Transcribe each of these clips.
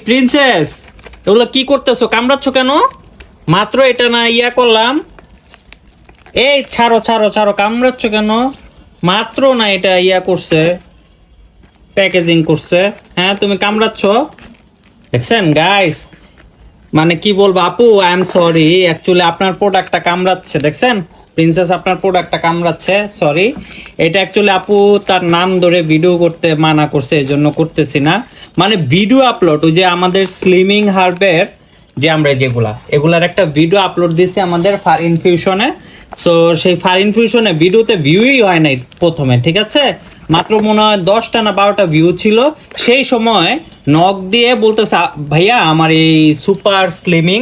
Princess, এগুলো কি করতেছো? কামড়াচ্ছ কেন? মাত্র এটা না ইয়া করলাম। এই ছাড়ো ছাড়ো ছাড়ো, কামড়াচ্ছ কেন? মাত্র না এটা ইয়া করছে, প্যাকেজিং করছে। হ্যাঁ তুমি কামড়াচ্ছ, দেখছেন গাইস? মানে কি বলবো আপু, আই এম সরি, অ্যাকচুয়ালি আপনার প্রোডাক্টটা কামড়াচ্ছে, দেখছেন প্রিন্সেস, আপনার প্রোডাক্টটা কামড়াচ্ছে, সরি। এটা অ্যাকচুয়ালি আপু তার নাম ধরে ভিডিও করতে মানা করছে, এই জন্য করতেছি না। মানে ভিডিও আপলোড, ওই যে আমাদের স্লিমিং হার্বের যে আমরা এগুলার একটা ভিডিও আপলোড দিছি আমাদের ফার ইনফিউশনে। সো সেই ফার ইনফিউশনে ভিডিওতে ভিউই হয় নাই প্রথমে, ঠিক আছে? মাত্র মনে হয় 10টা না 12টা ভিউ ছিল। সেই সময় নক দিয়ে বলতেছে, ভাইয়া আমার এই সুপার স্লিমিং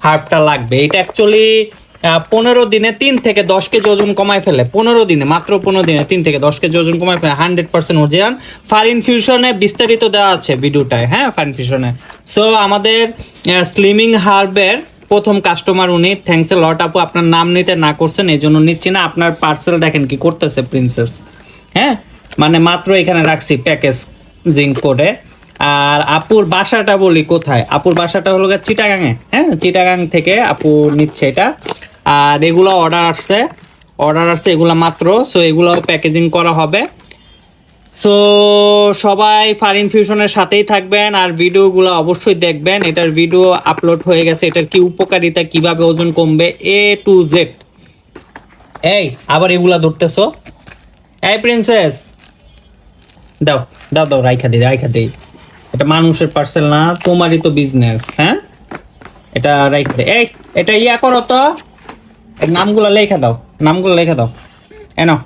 হার্বটা লাগবে। এটা অ্যাকচুয়ালি 15 দিনে 3 থেকে 10 কেজি ওজন কমায় ফেলে। 15 দিনে, মাত্র 15 দিনে 3 থেকে 10 কেজি ওজন কমায় ফেলে, 100% অরিজিনাল। ফার ইনফিউশনে বিস্তারিত দেওয়া আছে ভিডিওটায়, হ্যাঁ, ফার ইনফিউশনে। সো আমাদের স্লিমিং হার্বের প্রথম কাস্টমার উনি, থ্যাংকস এ লট আপু। আপনার নাম নিতে না করছেন, এই জন্য নিচ্ছি না। আপনার পার্সেল দেখেন কি করতেছে প্রিন্সেস, হ্যাঁ, মানে মাত্র এখানে রাখছি প্যাকেজিং করে। আর আপুর বাসাটা বলি কোথায়, আপুর বাসাটা হলো চিটাগাঙে, হ্যাঁ, চিটাগাং থেকে আপু নিচ্ছে এটা। আর এগুলো অর্ডার আসছে এগুলো মাত্র। সো এগুলো প্যাকেজিং করা হবে। সো সবাই ফার ইনফিউশনের সাথেই থাকবেন আর ভিডিওগুলো অবশ্যই দেখবেন। এটার ভিডিও আপলোড হয়ে গেছে, এটার কি উপকারিতা, কিভাবে ওজন কমবে, A to Z। এই আবার এগুলা ধরতেছো? এই প্রিন্সেস, দাও দাও দাও, রাইখা দেই। এটা মানুষের পার্সেল না, তোমারই তো বিজনেস, হ্যাঁ, এটা রাইখা দে। এই এটা ইয়া করো তো, এর নামগুলো লেখা দাও, নামগুলো লেখা দাও, এনো।